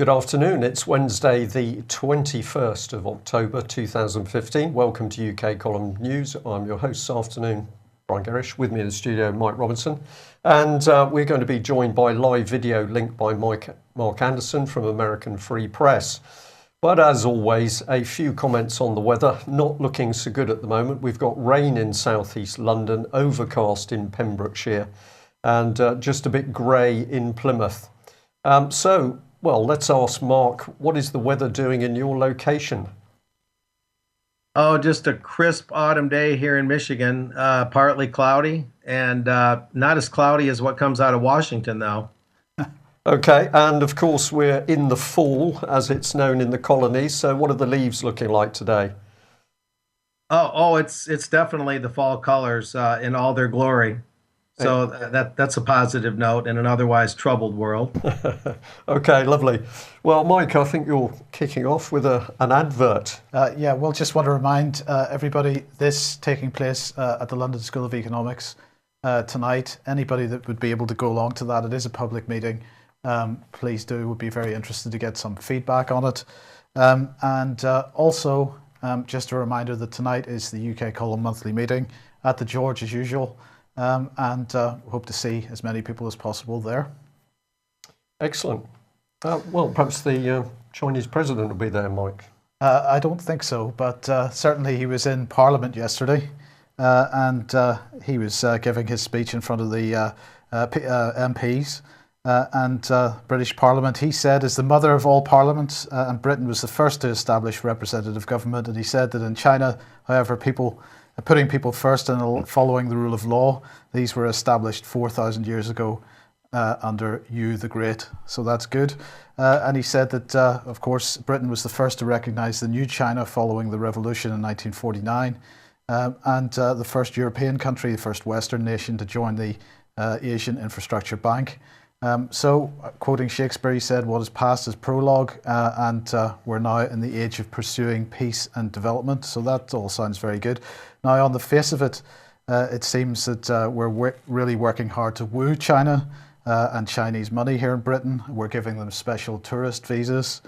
Good afternoon. It's Wednesday, the 21st of October 2015. Welcome to UK Column News. I'm your host this afternoon, Brian Gerrish. With me in the studio, Mike Robinson. And we're going to be joined by live video linked by Mark Anderson from American Free Press. But as always, a few comments on the weather. Not looking so good at the moment. We've got rain in southeast London, overcast in Pembrokeshire, and just a bit grey in Plymouth. Well, let's ask Mark, what is the weather doing in your location? Oh, just a crisp autumn day here in Michigan, partly cloudy, and not as cloudy as what comes out of Washington, though. Okay, and of course we're in the fall, as it's known in the colonies, so what are the leaves looking like today? It's definitely the fall colors in all their glory. So that's a positive note in an otherwise troubled world. Okay, lovely. Well, Mike, I think you're kicking off with an advert. Well, just want to remind everybody this taking place at the London School of Economics tonight. Anybody that would be able to go along to that, it is a public meeting. Please do. Would be very interested to get some feedback on it. Also, just a reminder that tonight is the UK Column monthly meeting at the George as usual. Hope to see as many people as possible there. Excellent. Well, perhaps the Chinese president will be there, Mike. I don't think so, but certainly he was in Parliament yesterday, and he was giving his speech in front of the MPs and British Parliament. He said, as the mother of all parliaments, and Britain was the first to establish representative government, and he said that in China, however, putting people first and following the rule of law, these were established 4,000 years ago under Yu the Great. So that's good. And he said that, of course, Britain was the first to recognise the new China following the revolution in 1949, and the first European country, the first Western nation to join the Asian Infrastructure Bank. Quoting Shakespeare, he said, what is past is prologue, and we're now in the age of pursuing peace and development. So that all sounds very good. Now, on the face of it, it seems that we're really working hard to woo China and Chinese money here in Britain. We're giving them special tourist visas.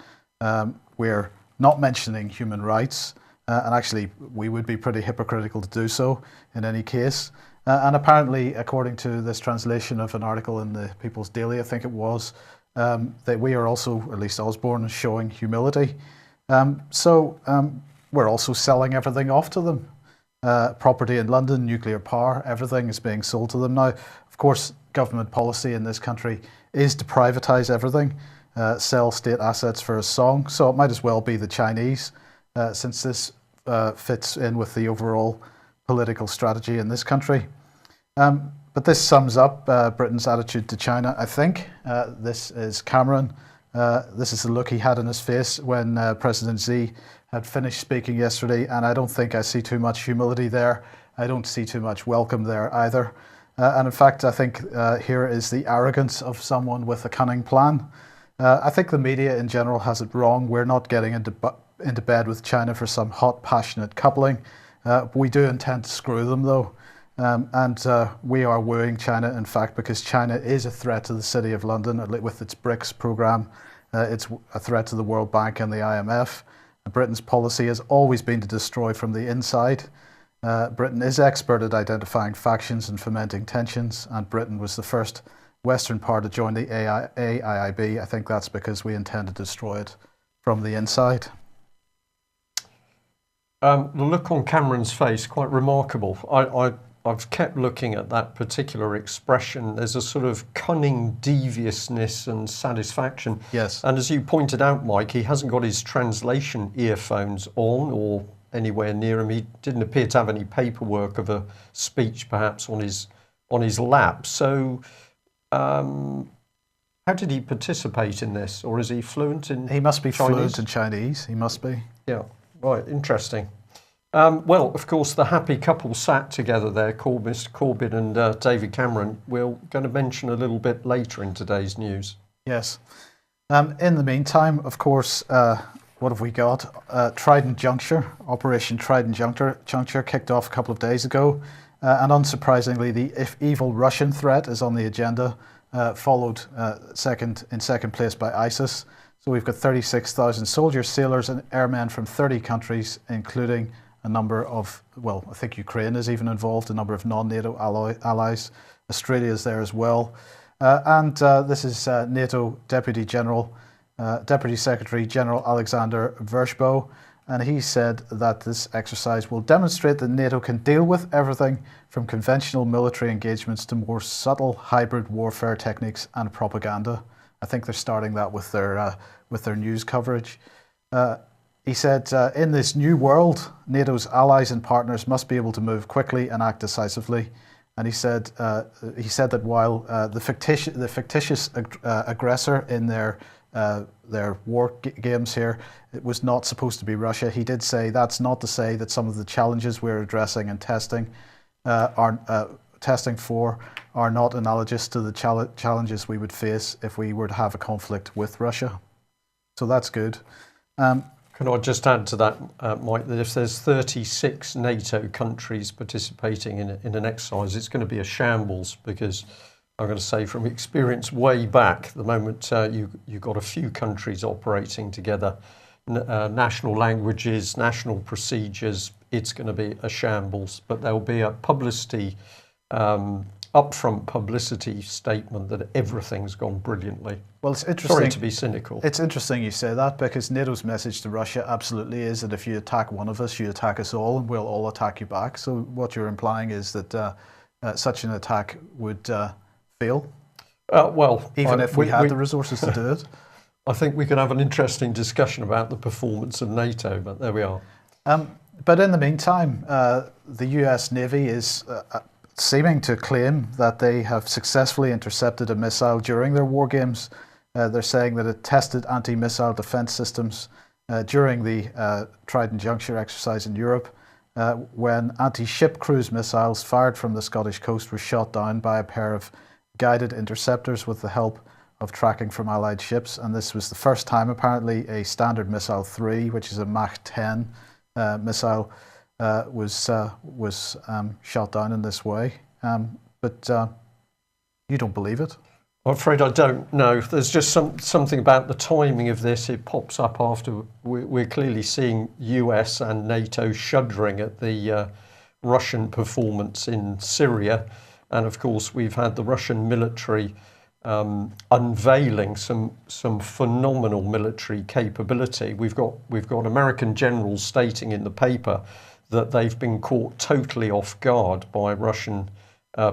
We're not mentioning human rights, and actually we would be pretty hypocritical to do so in any case. And apparently, according to this translation of an article in the People's Daily, I think it was, that we are also, at least Osborne, showing humility. We're also selling everything off to them. Property in London, nuclear power, everything is being sold to them. Now, of course, government policy in this country is to privatise everything, sell state assets for a song. So it might as well be the Chinese, since this fits in with the overall political strategy in this country. But this sums up Britain's attitude to China, I think. This is Cameron. This is the look he had on his face when President Xi had finished speaking yesterday, and I don't think I see too much humility there. I don't see too much welcome there either. And in fact, I think here is the arrogance of someone with a cunning plan. I think the media in general has it wrong. We're not getting into bed with China for some hot, passionate coupling. We do intend to screw them, though. We are wooing China, in fact, because China is a threat to the City of London with its BRICS program. It's a threat to the World Bank and the IMF. Britain's policy has always been to destroy from the inside. Britain is expert at identifying factions and fomenting tensions, and Britain was the first Western power to join the AIIB. I think that's because we intend to destroy it from the inside. The look on Cameron's face, quite remarkable. I've kept looking at that particular expression. There's a sort of cunning deviousness and satisfaction. Yes. And as you pointed out, Mike, he hasn't got his translation earphones on or anywhere near him. He didn't appear to have any paperwork of a speech, perhaps, on his lap. So, how did he participate in this, or is he fluent in? He must be Chinese? fluent in Chinese. He must be. Yeah. Right. Interesting. Well, of course, the happy couple sat together there, Mr. Corbyn and David Cameron. We're going to mention a little bit later in today's news. Yes. In the meantime, of course, what have we got? Trident Juncture, Operation Trident Juncture kicked off a couple of days ago. And unsurprisingly, the evil Russian threat is on the agenda, followed in second place by ISIS. So we've got 36,000 soldiers, sailors and airmen from 30 countries, including a number of, well, I think Ukraine is even involved, a number of non-NATO allies. Australia is there as well. This is NATO Deputy Secretary General Alexander Vershbow, and he said that this exercise will demonstrate that NATO can deal with everything from conventional military engagements to more subtle hybrid warfare techniques and propaganda. I think they're starting that with their news coverage. He said, in this new world, NATO's allies and partners must be able to move quickly and act decisively. And he said that while the fictitious aggressor in their war games here, it was not supposed to be Russia. He did say that's not to say that some of the challenges we're addressing and testing for are not analogous to the challenges we would face if we were to have a conflict with Russia. So that's good. Can I just add to that, Mike, that if there's 36 NATO countries participating in an exercise, it's going to be a shambles, because I'm going to say from experience way back, the moment you've got a few countries operating together, national languages, national procedures, it's going to be a shambles. But there'll be a publicity, upfront publicity statement that everything's gone brilliantly. Well, it's interesting. Sorry to be cynical. It's interesting you say that, because NATO's message to Russia absolutely is that if you attack one of us, you attack us all, and we'll all attack you back. So what you're implying is that such an attack would fail? Well, even if we had the resources to do it? I think we could have an interesting discussion about the performance of NATO, but there we are. But in the meantime, the US Navy is seeming to claim that they have successfully intercepted a missile during their war games. They're saying that it tested anti-missile defense systems during the Trident Juncture exercise in Europe, when anti-ship cruise missiles fired from the Scottish coast were shot down by a pair of guided interceptors with the help of tracking from Allied ships. And this was the first time, apparently, a Standard Missile 3, which is a Mach 10 missile, was shot down in this way. But you don't believe it? I'm afraid I don't know. There's just something about the timing of this. It pops up after we're clearly seeing US and NATO shuddering at the Russian performance in Syria. And of course, we've had the Russian military unveiling some phenomenal military capability. We've got American generals stating in the paper that they've been caught totally off guard by Russian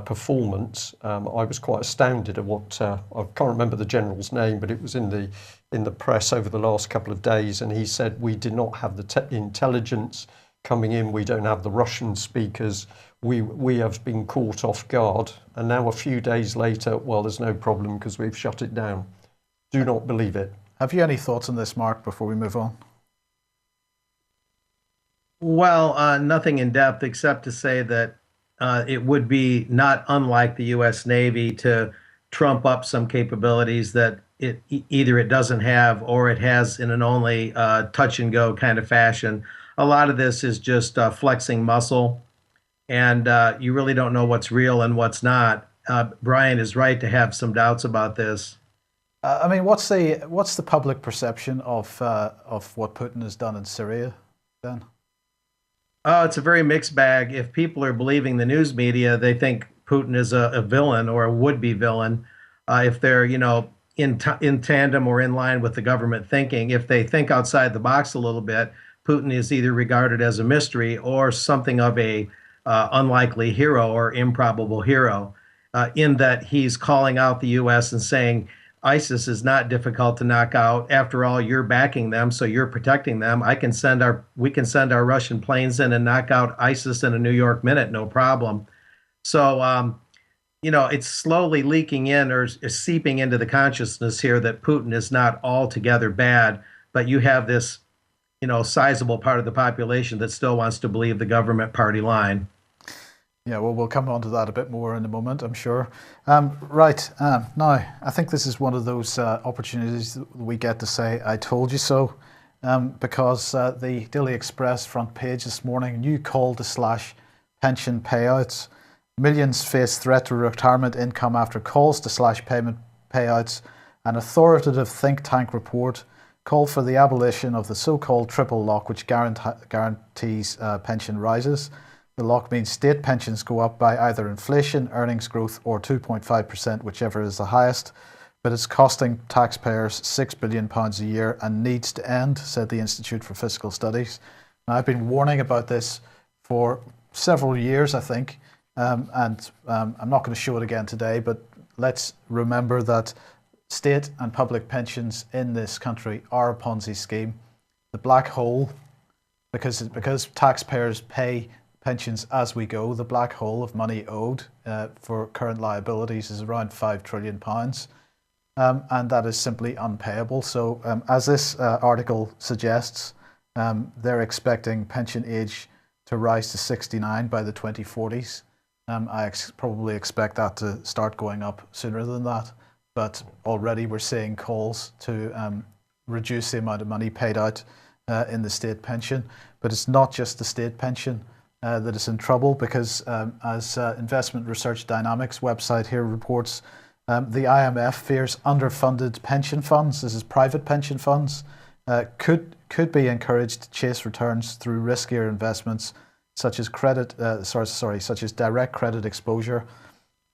performance. I was quite astounded at what I can't remember the general's name, but it was in the press over the last couple of days, and he said we did not have the intelligence coming in. We don't have the Russian speakers. We have been caught off guard, and now a few days later, well, there's no problem because we've shut it down. Do not believe it. Have you any thoughts on this, Mark, before we move on? Well, nothing in depth except to say that it would be not unlike the U.S. Navy to trump up some capabilities that either it doesn't have or it has in an only touch and go kind of fashion. A lot of this is just flexing muscle, and you really don't know what's real and what's not. Brian is right to have some doubts about this. I mean, what's the public perception of what Putin has done in Syria, then? It's a very mixed bag. If people are believing the news media, they think Putin is a villain or a would-be villain. If they're, in tandem or in line with the government thinking, if they think outside the box a little bit, Putin is either regarded as a mystery or something of a unlikely hero or improbable hero, in that he's calling out the U.S. and saying, ISIS is not difficult to knock out. After all, you're backing them, so you're protecting them. We can send our Russian planes in and knock out ISIS in a New York minute, no problem. So, it's slowly leaking in or seeping into the consciousness here that Putin is not altogether bad, but you have this, sizable part of the population that still wants to believe the government party line. Yeah, well, we'll come on to that a bit more in a moment, I'm sure. Right, now, I think this is one of those opportunities that we get to say, I told you so, because the Daily Express front page this morning, new call to slash pension payouts. Millions face threat to retirement income after calls to slash payment payouts. An authoritative think tank report called for the abolition of the so-called triple lock, which guarantees pension rises. The lock means state pensions go up by either inflation, earnings growth, or 2.5%, whichever is the highest. But it's costing taxpayers £6 billion a year and needs to end, said the Institute for Fiscal Studies. Now, I've been warning about this for several years, I think, and I'm not going to show it again today, but let's remember that state and public pensions in this country are a Ponzi scheme. The black hole, because taxpayers pay pensions as we go, the black hole of money owed for current liabilities is around £5 trillion. And that is simply unpayable. So as this article suggests, they're expecting pension age to rise to 69 by the 2040s. I probably expect that to start going up sooner than that. But already we're seeing calls to reduce the amount of money paid out in the state pension. But it's not just the state pension that is in trouble, because as Investment Research Dynamics website here reports, the IMF fears underfunded pension funds, this is private pension funds, could be encouraged to chase returns through riskier investments such as such as direct credit exposure,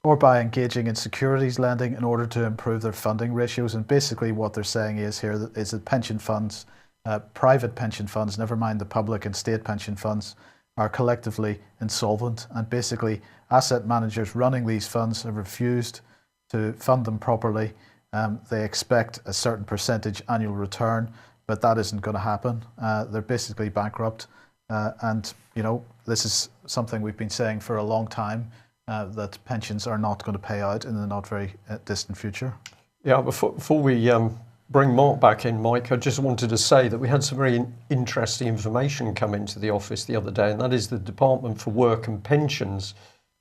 or by engaging in securities lending in order to improve their funding ratios. And basically what they're saying is that pension funds, private pension funds, never mind the public and state pension funds, are collectively insolvent, and basically asset managers running these funds have refused to fund them properly. They expect a certain percentage annual return, but that isn't going to happen. They're basically bankrupt, and this is something we've been saying for a long time, that pensions are not going to pay out in the not very distant future. Yeah, before we bring Mark back in, Mike, I just wanted to say that we had some very interesting information come into the office the other day, and that is the Department for Work and Pensions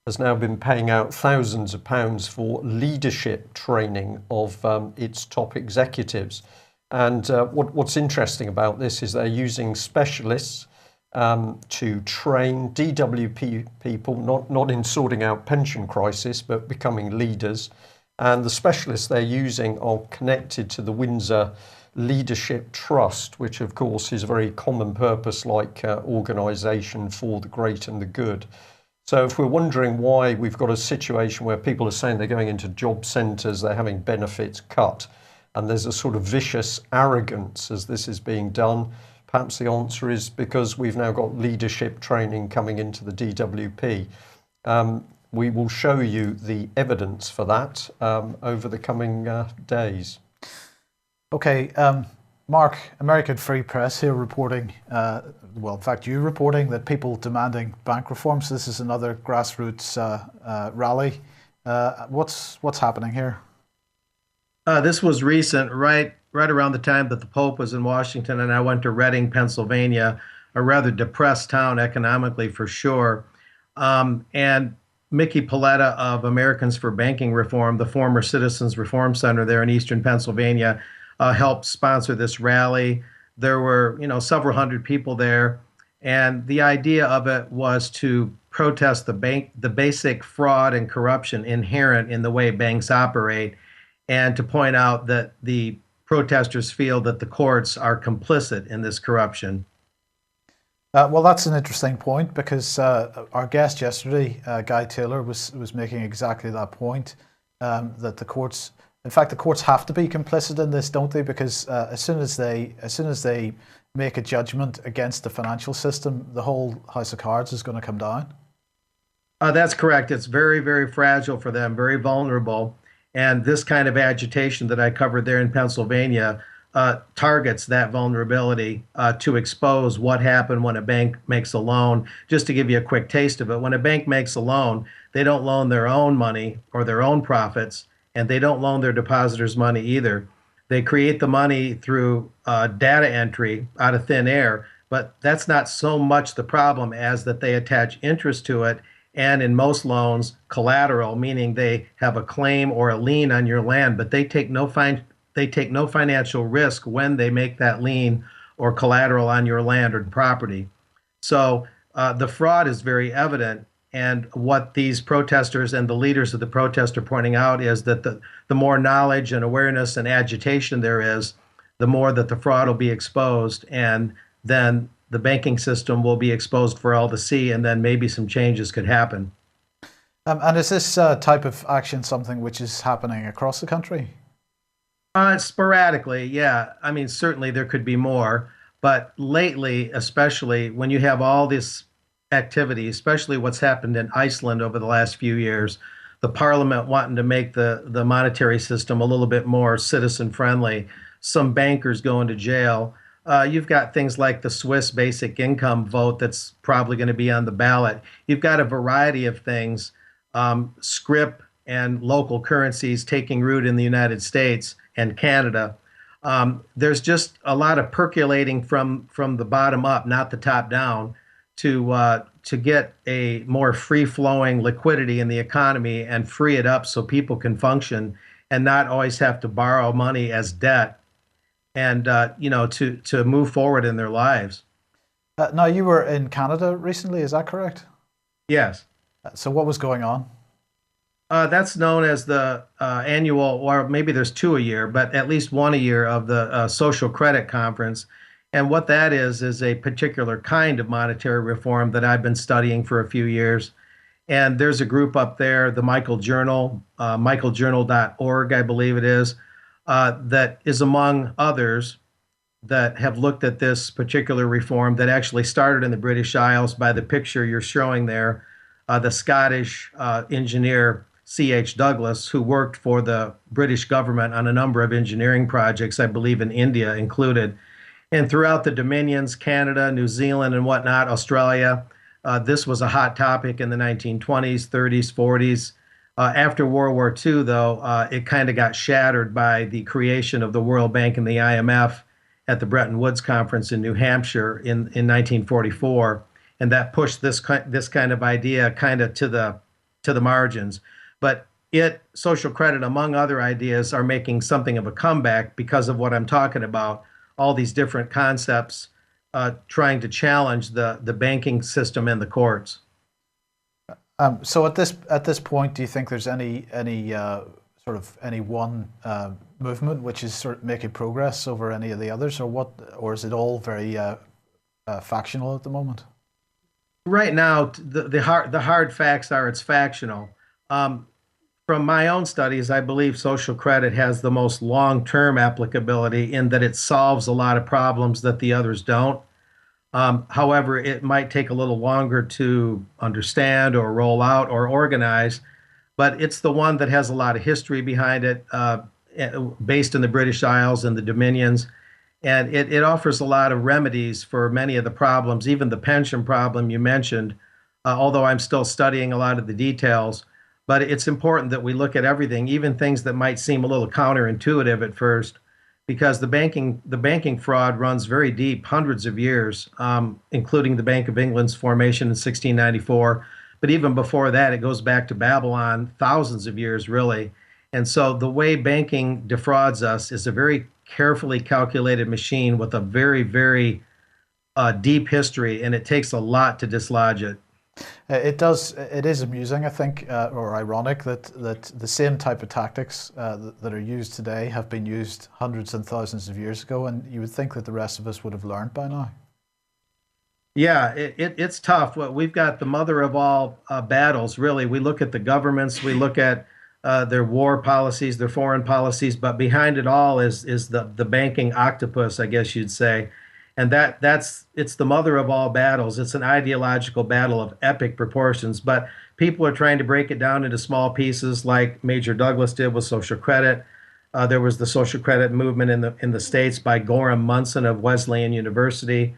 has now been paying out thousands of pounds for leadership training of its top executives. And what's interesting about this is they're using specialists to train DWP people, not in sorting out pension crisis, but becoming leaders. And the specialists they're using are connected to the Windsor Leadership Trust, which of course is a very common purpose like organisation for the great and the good. So if we're wondering why we've got a situation where people are saying they're going into job centres, they're having benefits cut, and there's a sort of vicious arrogance as this is being done, perhaps the answer is because we've now got leadership training coming into the DWP. We will show you the evidence for that over the coming days. Okay, Mark, American Free Press here reporting, in fact, you reporting that people demanding bank reforms. This is another grassroots rally. What's happening here? This was recent, right around the time that the Pope was in Washington, and I went to Reading, Pennsylvania, a rather depressed town economically for sure. And Mickey Paletta of Americans for Banking Reform, the former Citizens Reform Center there in eastern Pennsylvania, helped sponsor this rally. There were, several hundred people there, and the idea of it was to protest the basic fraud and corruption inherent in the way banks operate, and to point out that the protesters feel that the courts are complicit in this corruption. Well, that's an interesting point, because our guest yesterday, Guy Taylor, was making exactly that point, that the courts, in fact, the courts have to be complicit in this, don't they? Because as soon as they make a judgment against the financial system, the whole house of cards is going to come down. That's correct. It's very, very fragile for them, very vulnerable. And this kind of agitation that I covered there in Pennsylvania targets that vulnerability to expose what happened when a bank makes a loan. Just to give you a quick taste of it, when a bank makes a loan, they don't loan their own money or their own profits, and they don't loan their depositors money either. They create the money through data entry out of thin air, but that's not so much the problem as that they attach interest to it, and in most loans, collateral, meaning they have a claim or a lien on your land, but they take no financial risk when they make that lien or collateral on your land or property. So the fraud is very evident. And what these protesters and the leaders of the protest are pointing out is that the more knowledge and awareness and agitation there is, the more that the fraud will be exposed, and then the banking system will be exposed for all to see, and then maybe some changes could happen. And is this type of action something which is happening across the country? Sporadically, yeah. I mean, certainly there could be more, but lately, especially when you have all this activity, especially what's happened in Iceland over the last few years, the parliament wanting to make the monetary system a little bit more citizen friendly, some bankers going to jail. You've got things like the Swiss basic income vote that's probably going to be on the ballot. You've got a variety of things, scrip and local currencies taking root in the United States and Canada. There's just a lot of percolating from the bottom up, not the top down, to get a more free flowing liquidity in the economy and free it up so people can function and not always have to borrow money as debt, and to move forward in their lives. Now, you were in Canada recently, is that correct? Yes. So what was going on? That's known as the annual, or maybe there's two a year, but at least one a year of the Social Credit Conference. And what that is a particular kind of monetary reform that I've been studying for a few years. And there's a group up there, the Michael Journal, michaeljournal.org, I believe it is, that is among others that have looked at this particular reform that actually started in the British Isles by the picture you're showing there, the Scottish engineer C.H. Douglas, who worked for the British government on a number of engineering projects, I believe in India included. And throughout the Dominions, Canada, New Zealand, and whatnot, Australia, this was a hot topic in the 1920s, 30s, 40s. After World War II, though, it kind of got shattered by the creation of the World Bank and the IMF at the Bretton Woods Conference in New Hampshire in 1944. And that pushed this kind of idea kind of to the margins. But social credit, among other ideas, are making something of a comeback because of what I'm talking about. All these different concepts trying to challenge the banking system and the courts. So at this point, do you think there's any one movement which is sort of making progress over any of the others, or what, or is it all very factional at the moment? Right now, the hard facts are it's factional. From my own studies, I believe social credit has the most long-term applicability in that it solves a lot of problems that the others don't. However, it might take a little longer to understand or roll out or organize, but it's the one that has a lot of history behind it, based in the British Isles and the Dominions. And it offers a lot of remedies for many of the problems, even the pension problem you mentioned, although I'm still studying a lot of the details. But it's important that we look at everything, even things that might seem a little counterintuitive at first, because the banking fraud runs very deep, hundreds of years, including the Bank of England's formation in 1694. But even before that, it goes back to Babylon, thousands of years, really. And so the way banking defrauds us is a very carefully calculated machine with a very, very deep history, and it takes a lot to dislodge it. It does. It is amusing, I think, or ironic that the same type of tactics that are used today have been used hundreds and thousands of years ago, and you would think that the rest of us would have learned by now. Yeah, it's tough. Well, we've got the mother of all battles, really. We look at the governments, we look at their war policies, their foreign policies, but behind it all is the banking octopus, I guess you'd say. And it's the mother of all battles. It's an ideological battle of epic proportions, but people are trying to break it down into small pieces, like Major Douglas did with social credit. There was the social credit movement in the States by Gorham Munson of Wesleyan University.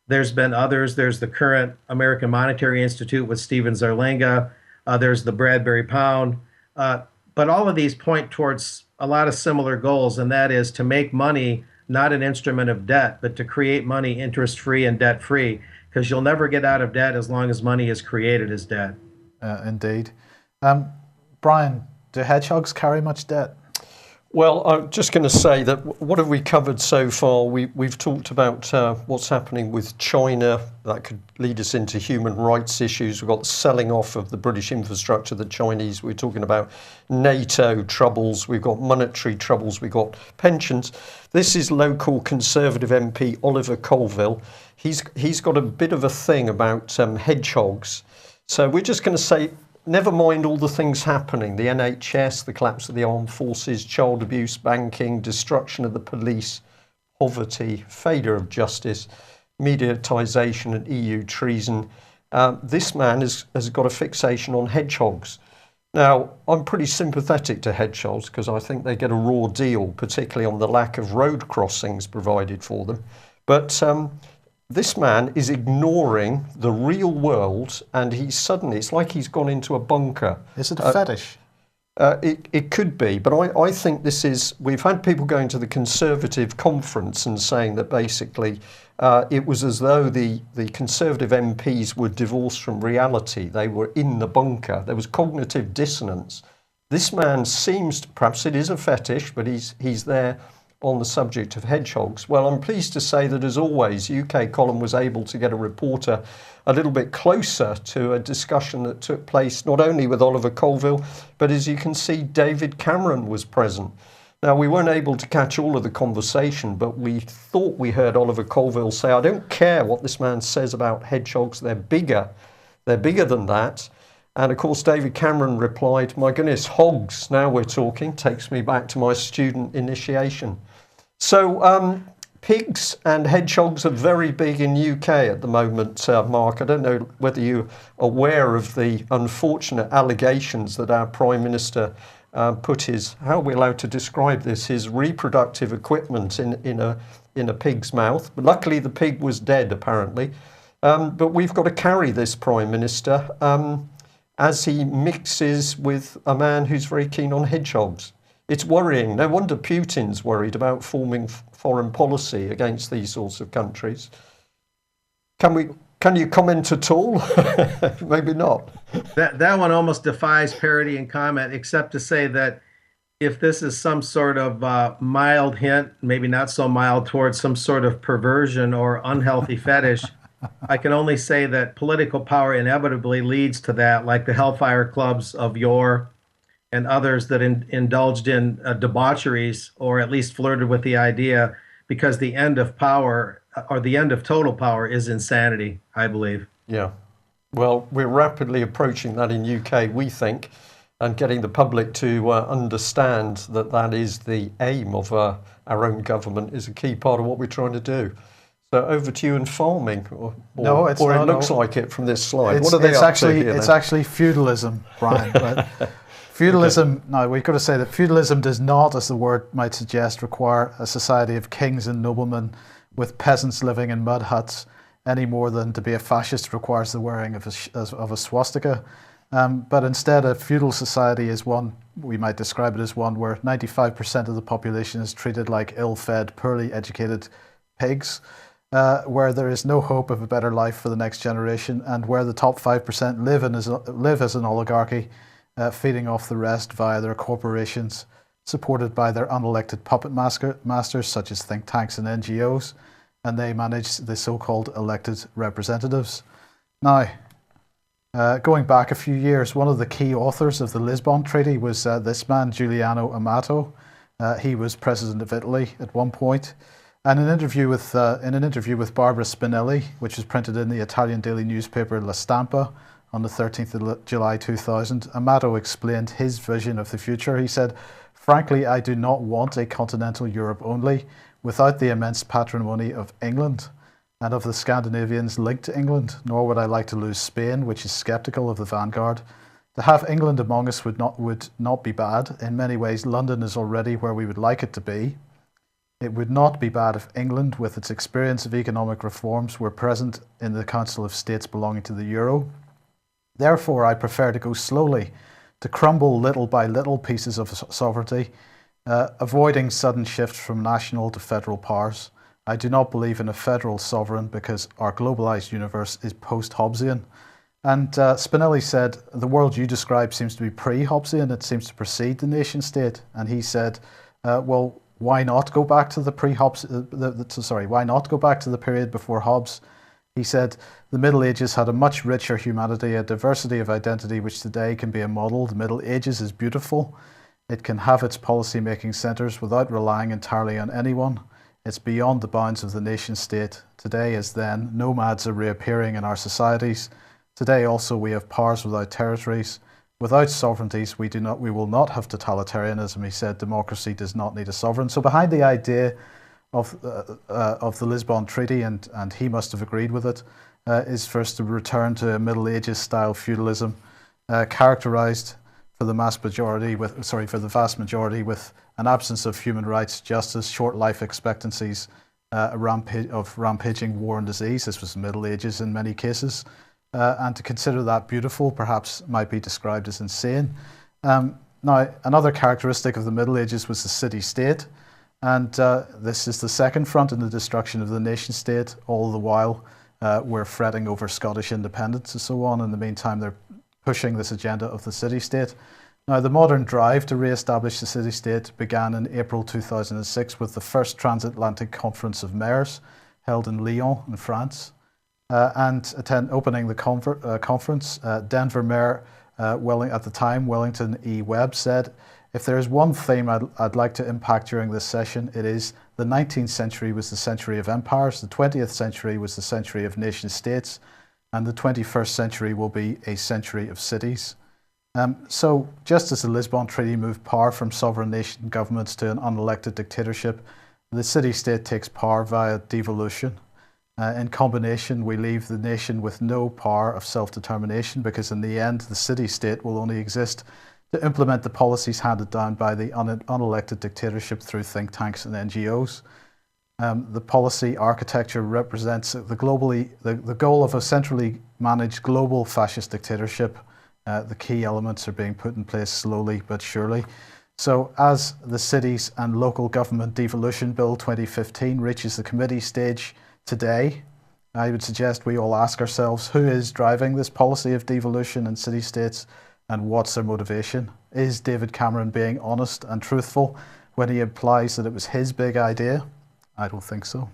There's been others. There's the current American Monetary Institute with Stephen Zarlenga. There's the Bradbury Pound. But all of these point towards a lot of similar goals, and that is to make money not an instrument of debt, but to create money interest-free and debt-free, because you'll never get out of debt as long as money is created as debt. Indeed. Brian, do hedgehogs carry much debt? Well, I'm just going to say that what have we covered so far? We've talked about what's happening with China. That could lead us into human rights issues. We've got the selling off of the British infrastructure, the Chinese. We're talking about NATO troubles. We've got monetary troubles. We've got pensions. This is local Conservative MP Oliver Colville. He's got a bit of a thing about hedgehogs. So we're just going to say, never mind all the things happening, the NHS, the collapse of the armed forces, child abuse, banking, destruction of the police, poverty, failure of justice, mediatisation and EU treason. This man has got a fixation on hedgehogs. Now, I'm pretty sympathetic to hedgehogs because I think they get a raw deal, particularly on the lack of road crossings provided for them. But this man is ignoring the real world, and it's like he's gone into a bunker. Is it a fetish? It could be, but I think we've had people going to the Conservative conference and saying that basically it was as though the Conservative MPs were divorced from reality. They were in the bunker. There was cognitive dissonance. This man perhaps it is a fetish, but he's there on the subject of hedgehogs. Well, I'm pleased to say that, as always, UK Column was able to get a reporter a little bit closer to a discussion that took place not only with Oliver Colville, but as you can see, David Cameron was present. Now, we weren't able to catch all of the conversation, but we thought we heard Oliver Colville say, I don't care what this man says about hedgehogs, they're bigger than that. And of course, David Cameron replied, my goodness, hogs, now we're talking, takes me back to my student initiation. So pigs and hedgehogs are very big in UK at the moment, Mark. I don't know whether you're aware of the unfortunate allegations that our Prime Minister put how are we allowed to describe this, his reproductive equipment in a pig's mouth. But luckily the pig was dead, apparently. But we've got to carry this Prime Minister as he mixes with a man who's very keen on hedgehogs. It's worrying. No wonder Putin's worried about forming foreign policy against these sorts of countries. Can you comment at all? Maybe not. That one almost defies parody and comment, except to say that if this is some sort of mild hint, maybe not so mild, towards some sort of perversion or unhealthy fetish, I can only say that political power inevitably leads to that, like the Hellfire Clubs of yore and others that indulged in debaucheries, or at least flirted with the idea, because the end of power, or the end of total power, is insanity, I believe. Yeah. Well, we're rapidly approaching that in UK, we think, and getting the public to understand that is the aim of our own government is a key part of what we're trying to do. So over to you in farming, or it looks like it from this slide. What are they up to here? It's actually feudalism, Brian. But feudalism, now we've got to say that feudalism does not, as the word might suggest, require a society of kings and noblemen with peasants living in mud huts any more than to be a fascist requires the wearing of a swastika. But instead, a feudal society is one, we might describe it as one where 95% of the population is treated like ill-fed, poorly educated pigs, where there is no hope of a better life for the next generation, and where the top 5% live as an oligarchy, feeding off the rest via their corporations, supported by their unelected puppet masters such as think tanks and NGOs, and they manage the so-called elected representatives. Now, going back a few years, one of the key authors of the Lisbon Treaty was this man, Giuliano Amato. He was president of Italy at one point. And in an interview with Barbara Spinelli, which was printed in the Italian daily newspaper La Stampa on the 13th of July 2000, Amato explained his vision of the future. He said, frankly, I do not want a continental Europe only, without the immense patrimony of England and of the Scandinavians linked to England, nor would I like to lose Spain, which is sceptical of the vanguard. To have England among us would not be bad. In many ways, London is already where we would like it to be. It would not be bad if England, with its experience of economic reforms, were present in the Council of States belonging to the Euro. Therefore, I prefer to go slowly, to crumble little by little pieces of sovereignty, avoiding sudden shifts from national to federal powers. I do not believe in a federal sovereign because our globalized universe is post-Hobbesian. And Spinelli said, the world you describe seems to be pre-Hobbesian. It seems to precede the nation state. And he said, well, why not go back to the pre-Hobbes? Why not go back to the period before Hobbes? He said, the Middle Ages had a much richer humanity, a diversity of identity which today can be a model. The Middle Ages is beautiful. It can have its policy-making centres without relying entirely on anyone. It's beyond the bounds of the nation state. Today, as then, nomads are reappearing in our societies. Today also we have powers without territories. Without sovereignties, we will not have totalitarianism. He said democracy does not need a sovereign. So behind the idea of the Lisbon Treaty, and he must have agreed with it, is first a return to a Middle Ages style feudalism, characterised for the vast majority with an absence of human rights, justice, short life expectancies, rampaging war and disease. This was the Middle Ages in many cases. And to consider that beautiful perhaps might be described as insane. Now, another characteristic of the Middle Ages was the city-state, and this is the second front in the destruction of the nation-state. All the while we're fretting over Scottish independence and so on. In the meantime, they're pushing this agenda of the city-state. Now, the modern drive to re-establish the city-state began in April 2006 with the first transatlantic conference of mayors held in Lyon in France. Opening the conference, Denver Mayor at the time, Wellington E. Webb, said, if there is one theme I'd like to impact during this session, it is the 19th century was the century of empires, the 20th century was the century of nation states, and the 21st century will be a century of cities. So just as the Lisbon Treaty moved power from sovereign nation governments to an unelected dictatorship, the city-state takes power via devolution. In combination, we leave the nation with no power of self-determination, because in the end, the city-state will only exist to implement the policies handed down by the unelected dictatorship through think tanks and NGOs. The policy architecture represents the goal of a centrally managed global fascist dictatorship. The key elements are being put in place slowly but surely. So as the Cities and Local Government Devolution Bill 2015 reaches the committee stage today, I would suggest we all ask ourselves, who is driving this policy of devolution in city-states and what's their motivation? Is David Cameron being honest and truthful when he implies that it was his big idea? I don't think so.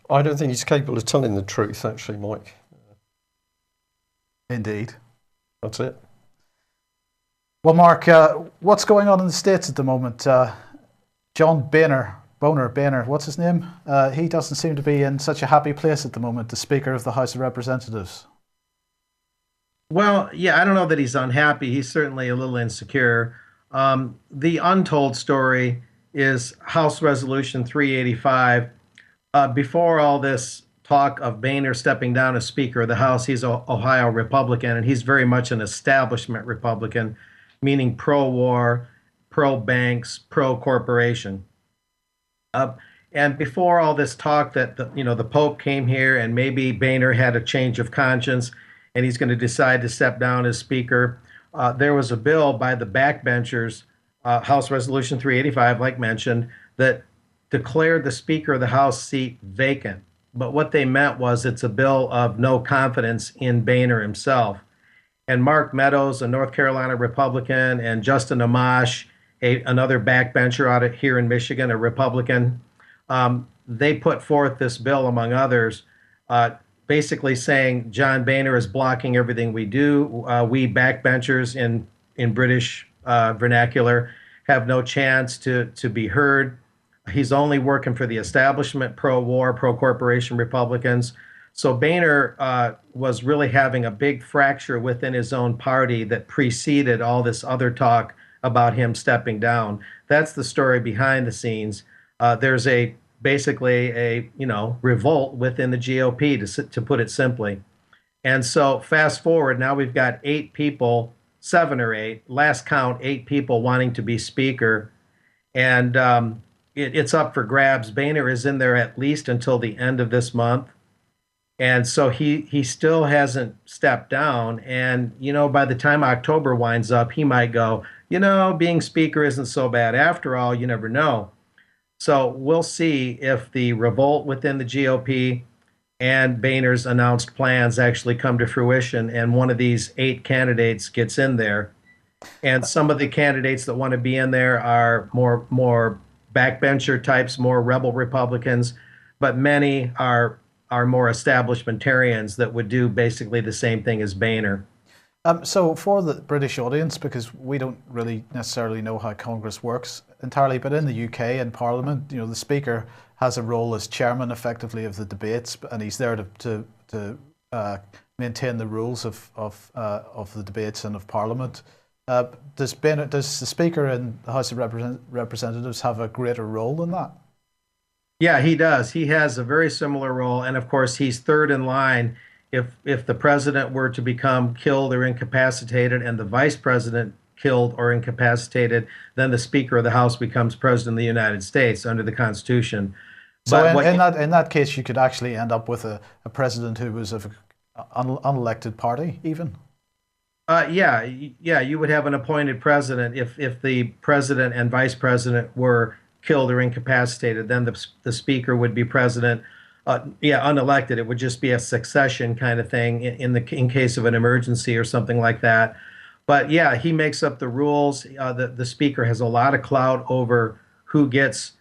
I don't think he's capable of telling the truth, actually, Mike. Indeed. That's it. Well, Mark, what's going on in the States at the moment? John Boehner, what's his name? He doesn't seem to be in such a happy place at the moment, the Speaker of the House of Representatives. Well, yeah, I don't know that he's unhappy. He's certainly a little insecure. The untold story is House Resolution 385. Before all this talk of Boehner stepping down as Speaker of the House, he's an Ohio Republican, and he's very much an establishment Republican, meaning pro-war, pro-banks, pro-corporation. And before all this talk that the Pope came here and maybe Boehner had a change of conscience and he's going to decide to step down as Speaker, there was a bill by the backbenchers, House Resolution 385, like mentioned, that declared the Speaker of the House seat vacant. But what they meant was it's a bill of no confidence in Boehner himself. And Mark Meadows, a North Carolina Republican, and Justin Amash, another backbencher out of here in Michigan, a Republican, they put forth this bill, among others, basically saying John Boehner is blocking everything we do. We backbenchers in British vernacular have no chance to be heard. He's only working for the establishment, pro-war, pro-corporation Republicans. So Boehner was really having a big fracture within his own party that preceded all this other talk about him stepping down. That's the story behind the scenes. There's basically a revolt within the GOP, to put it simply. And so fast forward, now we've got 8 people, 7 or 8, last count, 8 people wanting to be Speaker. And it's up for grabs. Boehner is in there at least until the end of this month. And so he still hasn't stepped down. And, by the time October winds up, he might go, being Speaker isn't so bad. After all, you never know. So we'll see if the revolt within the GOP and Boehner's announced plans actually come to fruition and one of these 8 candidates gets in there. And some of the candidates that want to be in there are more backbencher types, more rebel Republicans, but many are more establishmentarians that would do basically the same thing as Boehner. So for the British audience, because we don't really necessarily know how Congress works entirely, but in the UK in Parliament, the Speaker has a role as chairman, effectively, of the debates, and he's there to maintain the rules of the debates and of Parliament. Does the Speaker in the House of Representatives have a greater role than that? Yeah, he does. He has a very similar role, and of course, he's third in line. If the president were to become killed or incapacitated, and the vice president killed or incapacitated, then the Speaker of the House becomes President of the United States under the Constitution. So in that case, you could actually end up with a president who was of an unelected party, even. Yeah, you would have an appointed president if the president and vice president were killed or incapacitated. Then the Speaker would be president. Unelected. It would just be a succession kind of thing in case of an emergency or something like that. But yeah, he makes up the rules. The Speaker has a lot of clout over who gets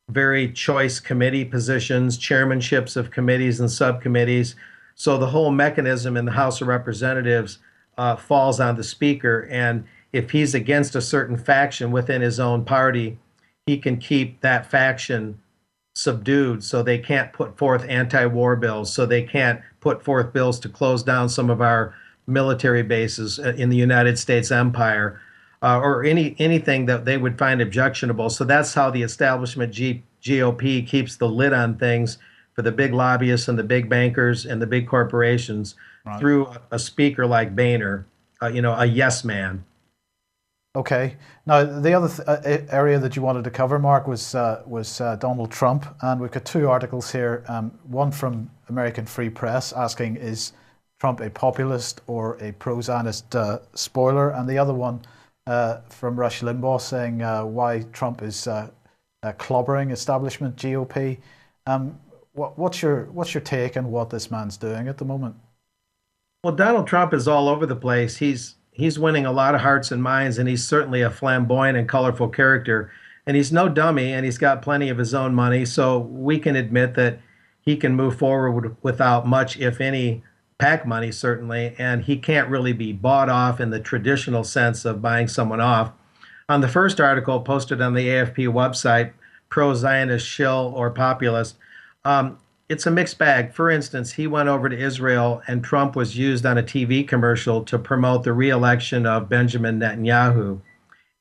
very choice committee positions, chairmanships of committees and subcommittees. So the whole mechanism in the House of Representatives falls on the Speaker. And if he's against a certain faction within his own party, he can keep that faction subdued, so they can't put forth anti-war bills, so they can't put forth bills to close down some of our military bases in the United States empire, or anything that they would find objectionable. So that's how the establishment GOP keeps the lid on things for the big lobbyists and the big bankers and the big corporations, right, through a speaker like Boehner, a yes man. Okay. Now, the other area that you wanted to cover, Mark, was Donald Trump, and we've got two articles here. One from American Free Press asking, is Trump a populist or a pro-Zionist spoiler? And the other one from Rush Limbaugh saying why Trump is clobbering establishment GOP. What's your take on what this man's doing at the moment? Well, Donald Trump is all over the place. He's winning a lot of hearts and minds, and he's certainly a flamboyant and colorful character. And he's no dummy, and he's got plenty of his own money. So we can admit that he can move forward without much, if any, PAC money, certainly. And he can't really be bought off in the traditional sense of buying someone off. On the first article posted on the AFP website, pro-Zionist shill or populist, it's a mixed bag. For instance, he went over to Israel, and Trump was used on a TV commercial to promote the re-election of Benjamin Netanyahu.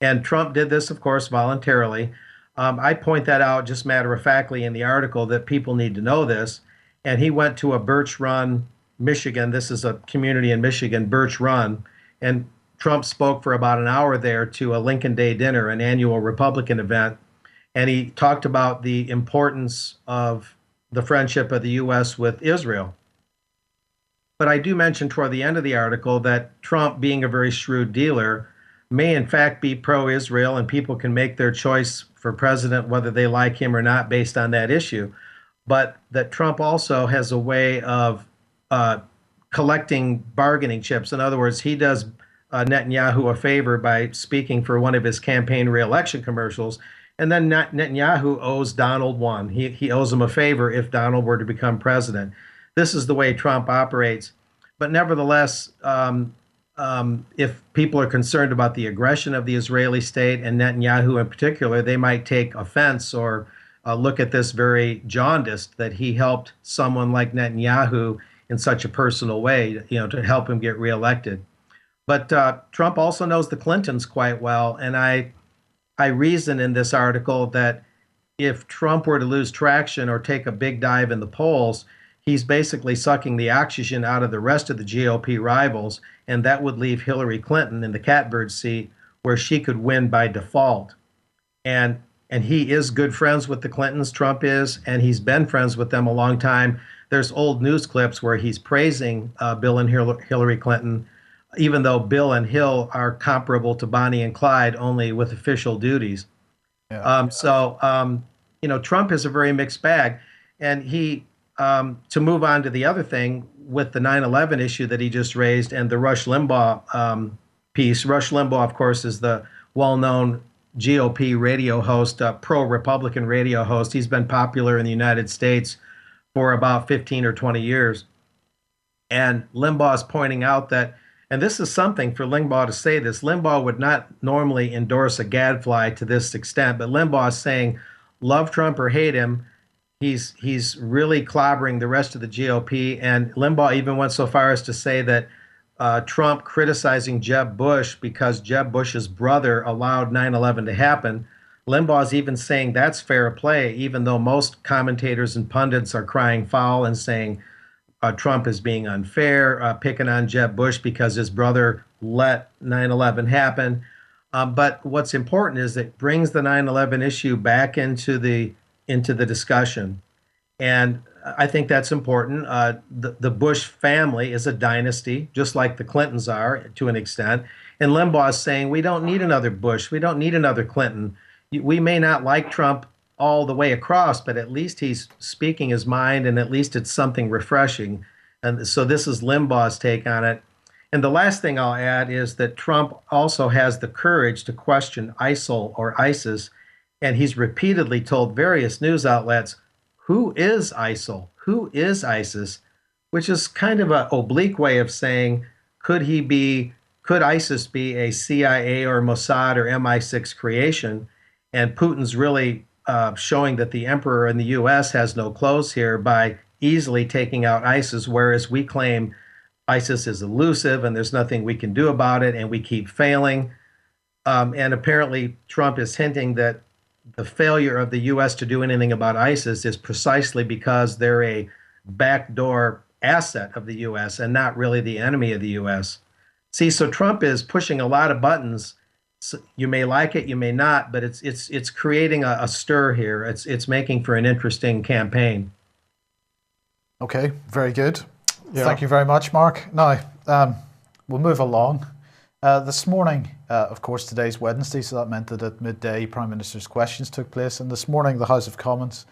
And Trump did this, of course, voluntarily. I point that out just matter-of-factly in the article that people need to know this. And he went to a Birch Run, Michigan. This is a community in Michigan, Birch Run. And Trump spoke for about an hour there to a Lincoln Day dinner, an annual Republican event. And he talked about the importance of the friendship of the U.S. with Israel. But I do mention toward the end of the article that Trump, being a very shrewd dealer, may in fact be pro-Israel, and people can make their choice for president whether they like him or not based on that issue. But that Trump also has a way of collecting bargaining chips. In other words, he does Netanyahu a favor by speaking for one of his campaign re-election commercials. And then Netanyahu owes Donald one. He owes him a favor if Donald were to become president. This is the way Trump operates. But nevertheless, if people are concerned about the aggression of the Israeli state and Netanyahu in particular, they might take offense or look at this very jaundiced that he helped someone like Netanyahu in such a personal way, to help him get reelected. But Trump also knows the Clintons quite well, and I reason in this article that if Trump were to lose traction or take a big dive in the polls, he's basically sucking the oxygen out of the rest of the GOP rivals, and that would leave Hillary Clinton in the catbird seat where she could win by default. And he is good friends with the Clintons, Trump is, and he's been friends with them a long time. There's old news clips where he's praising Bill and Hillary Clinton, even though Bill and Hill are comparable to Bonnie and Clyde, only with official duties. Yeah. Trump is a very mixed bag. And he, to move on to the other thing, with the 9/11 issue that he just raised and the Rush Limbaugh piece, Rush Limbaugh, of course, is the well-known GOP radio host, pro-Republican radio host. He's been popular in the United States for about 15 or 20 years. And Limbaugh is pointing out that, and this is something for Limbaugh to say this, Limbaugh would not normally endorse a gadfly to this extent, but Limbaugh is saying, love Trump or hate him, he's really clobbering the rest of the GOP. And Limbaugh even went so far as to say that Trump criticizing Jeb Bush because Jeb Bush's brother allowed 9/11 to happen. Limbaugh's even saying that's fair play, even though most commentators and pundits are crying foul and saying Trump is being unfair, picking on Jeb Bush because his brother let 9/11 happen. But what's important is it brings the 9/11 issue back into the discussion. And I think that's important. The Bush family is a dynasty, just like the Clintons are to an extent. And Limbaugh is saying, we don't need another Bush. We don't need another Clinton. We may not like Trump all the way across, but at least he's speaking his mind, and at least it's something refreshing. And so this is Limbaugh's take on it. And the last thing I'll add is that Trump also has the courage to question ISIL or ISIS. And he's repeatedly told various news outlets, who is ISIL? Who is ISIS? Which is kind of an oblique way of saying, could ISIS be a CIA or Mossad or MI6 creation? And Putin's really showing that the emperor in the U.S. has no clothes here by easily taking out ISIS, whereas we claim ISIS is elusive and there's nothing we can do about it, and we keep failing. And apparently Trump is hinting that the failure of the U.S. to do anything about ISIS is precisely because they're a backdoor asset of the U.S. and not really the enemy of the U.S. See, so Trump is pushing a lot of buttons. So you may like it, you may not, but it's creating a stir here. It's making for an interesting campaign. Okay, very good. Yeah. Thank you very much, Mark. Now, we'll move along. This morning, of course, today's Wednesday, so that meant that at midday, Prime Minister's questions took place. And this morning, the House of Commons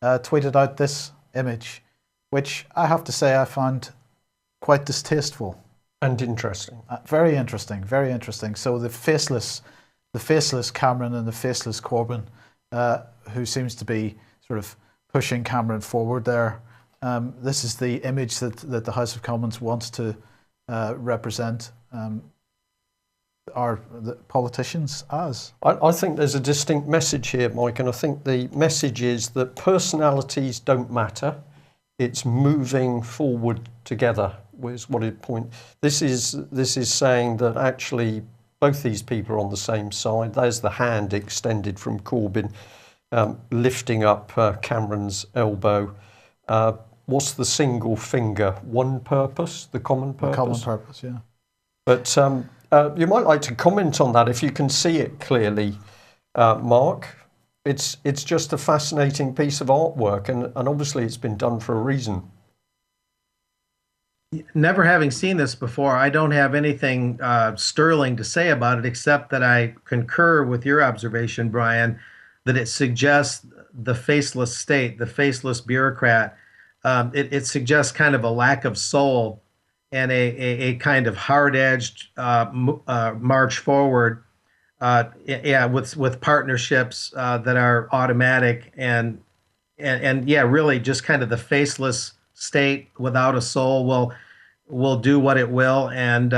tweeted out this image, which I have to say I found quite distasteful. And interesting. Very interesting, very interesting. So the faceless Cameron and the faceless Corbyn, who seems to be sort of pushing Cameron forward there. This is the image that the House of Commons wants to represent the politicians as. I think there's a distinct message here, Mike, and I think the message is that personalities don't matter. It's moving forward together was what it point. This is saying that actually both these people are on the same side. There's the hand extended from Corbyn, lifting up Cameron's elbow. What's the single finger? One purpose, the common purpose? The common purpose, yeah. But you might like to comment on that if you can see it clearly, Mark. It's just a fascinating piece of artwork, and obviously it's been done for a reason. Never having seen this before, I don't have anything sterling to say about it, except that I concur with your observation, Brian, that it suggests the faceless state, the faceless bureaucrat. It suggests kind of a lack of soul and a kind of hard-edged march forward, with partnerships that are automatic and really just kind of the faceless state without a soul will do what it will, and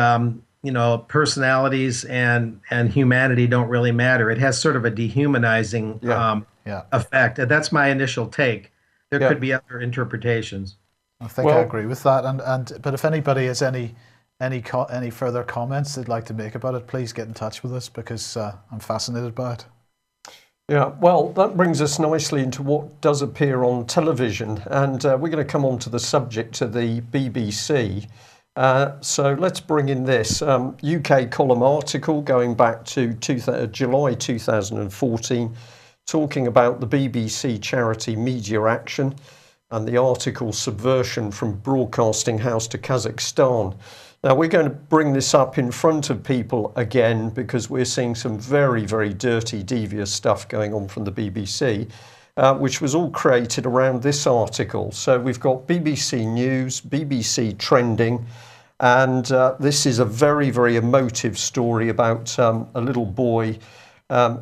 personalities and humanity don't really matter. It has sort of a dehumanizing effect. And that's my initial take. There could be other interpretations. I think I agree with that. But if anybody has any further comments they'd like to make about it, please get in touch with us, because I'm fascinated by it. Yeah, well, that brings us nicely into what does appear on television, and we're going to come on to the subject of the BBC. So let's bring in this UK column article going back to July 2014, talking about the BBC charity Media Action and the article Subversion from Broadcasting House to Kazakhstan. Now, we're going to bring this up in front of people again because we're seeing some very, very dirty, devious stuff going on from the BBC, which was all created around this article. So we've got BBC News, BBC Trending, and this is a very, very emotive story about a little boy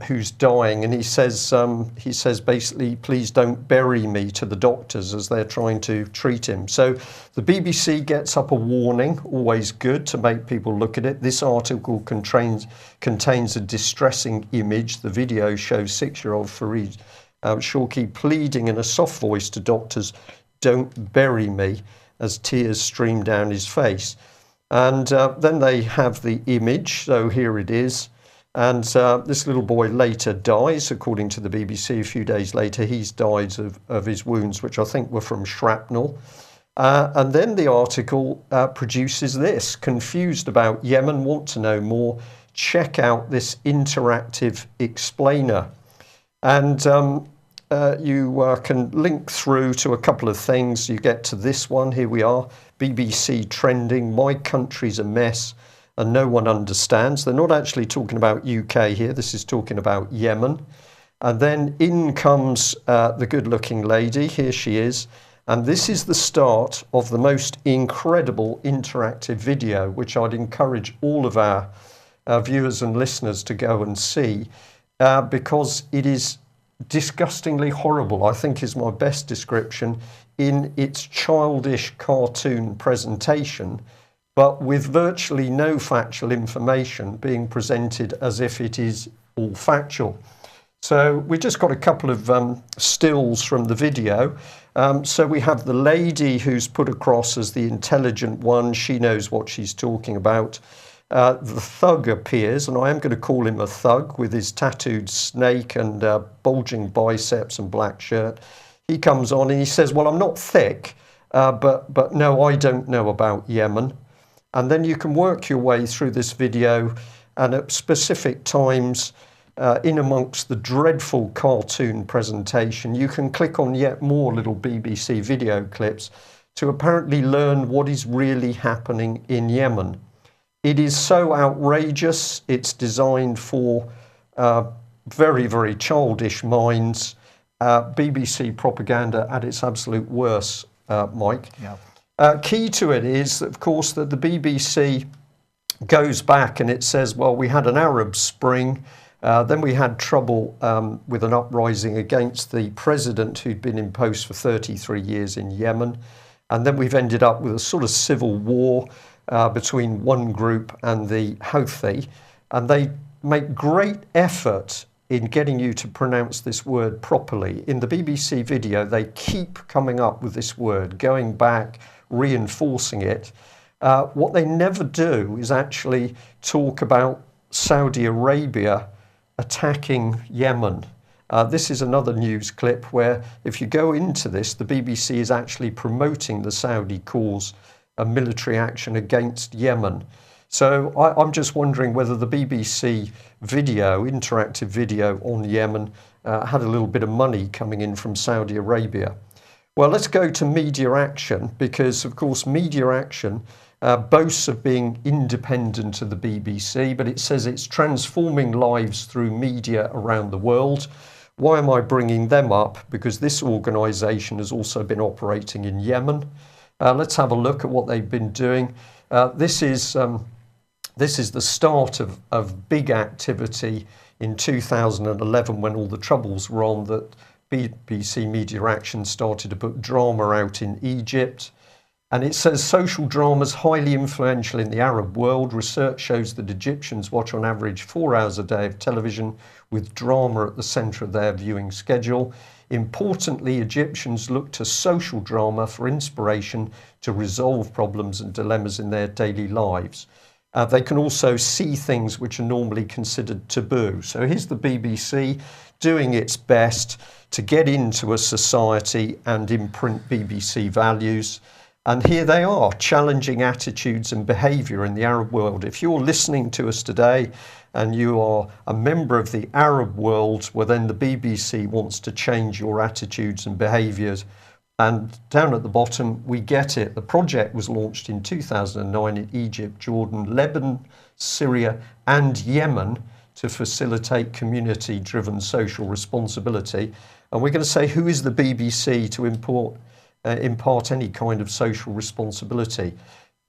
who's dying, and he says basically, please don't bury me, to the doctors as they're trying to treat him. So the BBC gets up a warning, always good to make people look at it. This article contains a distressing image. The video shows 6-year-old Fareed Shawki pleading in a soft voice to doctors, don't bury me, as tears stream down his face. And then they have the image, so here it is. And this little boy later dies, according to the BBC. A few days later, he's died of his wounds, which I think were from shrapnel. And then the article produces this: confused about Yemen, want to know more, check out this interactive explainer. And you can link through to a couple of things. You get to this one, here we are, BBC trending, my country's a mess and no one understands. They're not actually talking about UK here, this is talking about Yemen. And then in comes the good-looking lady, here she is. And this is the start of the most incredible interactive video, which I'd encourage all of our viewers and listeners to go and see, because it is disgustingly horrible, I think is my best description, in its childish cartoon presentation, but with virtually no factual information being presented as if it is all factual. So we just got a couple of stills from the video. So we have the lady who's put across as the intelligent one. She knows what she's talking about. The thug appears, and I am going to call him a thug with his tattooed snake and bulging biceps and black shirt. He comes on and he says, well, I'm not thick, but no, I don't know about Yemen. And then you can work your way through this video, and at specific times, in amongst the dreadful cartoon presentation, you can click on yet more little BBC video clips to apparently learn what is really happening in Yemen. It is so outrageous, it's designed for very, very childish minds. BBC propaganda at its absolute worst, Mike. Yeah. Key to it is, of course, that the BBC goes back and it says, well, we had an Arab Spring, then we had trouble with an uprising against the president who'd been in post for 33 years in Yemen, and then we've ended up with a sort of civil war between one group and the Houthi, and they make great effort in getting you to pronounce this word properly. In the BBC video, they keep coming up with this word, going back, reinforcing it. What they never do is actually talk about Saudi Arabia attacking Yemen. This is another news clip where, if you go into this, the BBC is actually promoting the Saudi cause, a military action against Yemen. So I'm just wondering whether the BBC video, interactive video on Yemen, had a little bit of money coming in from Saudi Arabia. Well, let's go to Media Action, because of course Media Action boasts of being independent of the BBC, but it says it's transforming lives through media around the world. Why am I bringing them up? Because this organisation has also been operating in Yemen. Let's have a look at what they've been doing. This is the start of big activity in 2011, when all the troubles were on, that BBC Media Action started to put drama out in Egypt. And it says social drama is highly influential in the Arab world. Research shows that Egyptians watch on average 4 hours a day of television, with drama at the centre of their viewing schedule. Importantly, Egyptians look to social drama for inspiration to resolve problems and dilemmas in their daily lives. They can also see things which are normally considered taboo. So here's the BBC doing its best to get into a society and imprint BBC values. And here they are, challenging attitudes and behaviour in the Arab world. If you're listening to us today and you are a member of the Arab world, well, then the BBC wants to change your attitudes and behaviours. And down at the bottom, we get it. The project was launched in 2009 in Egypt, Jordan, Lebanon, Syria and Yemen to facilitate community-driven social responsibility. And we're going to say, who is the BBC to impart any kind of social responsibility?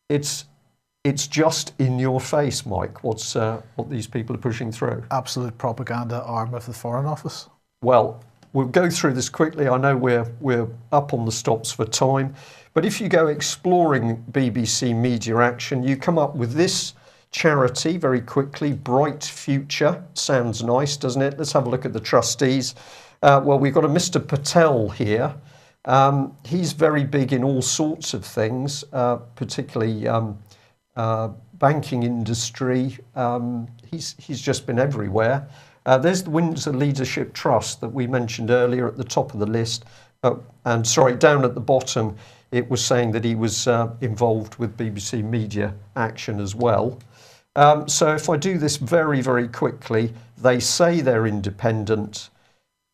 It's it's just in your face, Mike, what these people are pushing through. Absolute propaganda arm of the Foreign Office. Well, we'll go through this quickly. I know we're up on the stops for time, but if you go exploring BBC Media Action, you come up with this charity very quickly. Bright Future. Sounds nice, doesn't it? Let's have a look at the trustees. Well, we've got a Mr. Patel here. He's very big in all sorts of things, particularly banking industry. He's just been everywhere. There's the Windsor Leadership Trust that we mentioned earlier at the top of the list. And sorry, down at the bottom, it was saying that he was involved with BBC Media Action as well. So if I do this very, very quickly, they say they're independent.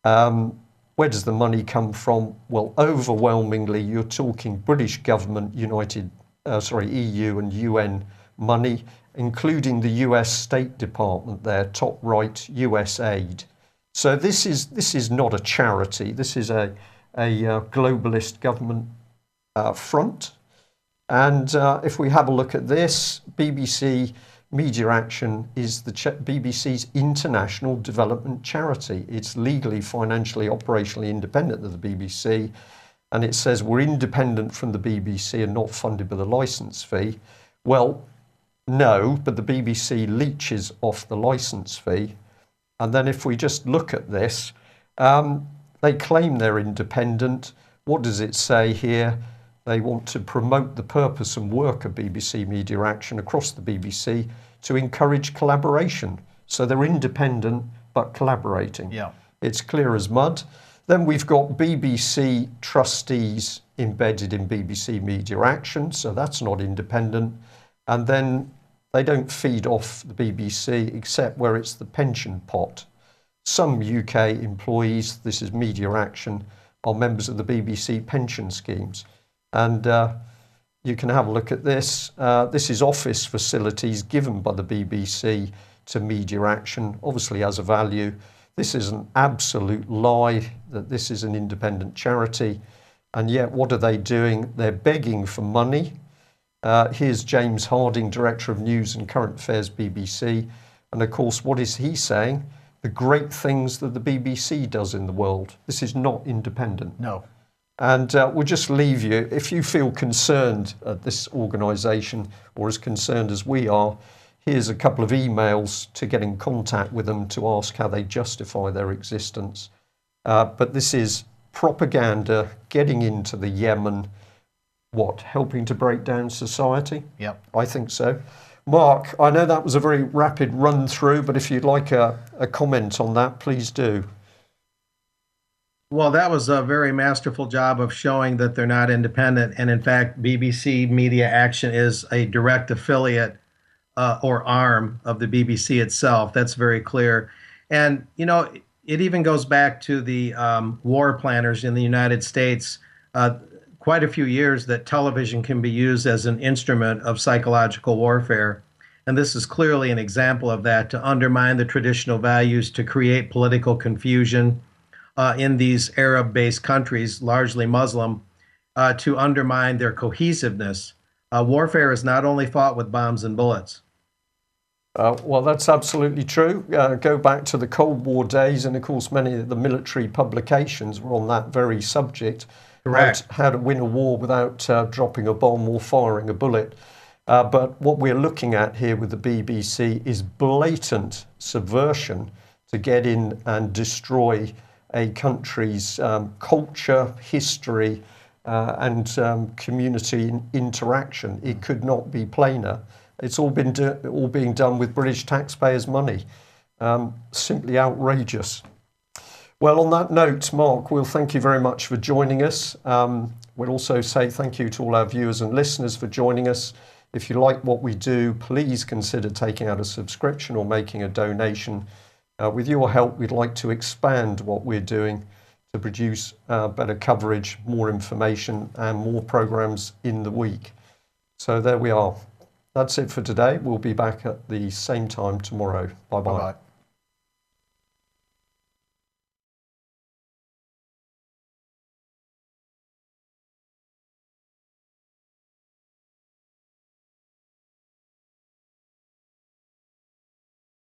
Where does the money come from? Well, overwhelmingly, you're talking British government, EU and UN money, including the US State Department there, top right, US aid. So this is not a charity. This is a globalist government front. And if we have a look at this, BBC Media Action is the BBC's international development charity. It's legally, financially, operationally independent of the BBC. And it says we're independent from the BBC and not funded by the licence fee. Well, no, but the BBC leeches off the licence fee. And then if we just look at this, they claim they're independent. What does it say here? They want to promote the purpose and work of BBC Media Action across the BBC to encourage collaboration. So they're independent but collaborating. Yeah. It's clear as mud. Then we've got BBC trustees embedded in BBC Media Action, so that's not independent. And then they don't feed off the BBC except where it's the pension pot. Some UK employees, this is Media Action, are members of the BBC pension schemes. And you can have a look at this. This is office facilities given by the BBC to Media Action, obviously has a value. This is an absolute lie that this is an independent charity. And yet what are they doing? They're begging for money. Here's James Harding, Director of News and Current Affairs, BBC. And of course, what is he saying? The great things that the BBC does in the world. This is not independent. No. And we'll just leave you, if you feel concerned at this organisation or as concerned as we are, here's a couple of emails to get in contact with them to ask how they justify their existence. But this is propaganda getting into the Yemen. What, helping to break down society? Yep. I think so. Mark, I know that was a very rapid run through, but if you'd like a comment on that, please do. Well, that was a very masterful job of showing that they're not independent. And in fact, BBC Media Action is a direct affiliate or arm of the BBC itself. That's very clear. And, you know, it even goes back to the war planners in the United States, quite a few years that television can be used as an instrument of psychological warfare. And this is clearly an example of that, to undermine the traditional values, to create political confusion in these Arab-based countries, largely Muslim, to undermine their cohesiveness. Warfare is not only fought with bombs and bullets. Well, that's absolutely true. Go back to the Cold War days, and of course many of the military publications were on that very subject. Correct. How to win a war without dropping a bomb or firing a bullet. But what we're looking at here with the BBC is blatant subversion to get in and destroy a country's culture, history, and community interaction. It could not be plainer. It's all being done with British taxpayers' money. Simply outrageous. Well, on that note, Mark, we'll thank you very much for joining us. We'll also say thank you to all our viewers and listeners for joining us. If you like what we do, please consider taking out a subscription or making a donation. With your help, we'd like to expand what we're doing to produce better coverage, more information, and more programs in the week. So there we are. That's it for today. We'll be back at the same time tomorrow. Bye-bye. Bye-bye.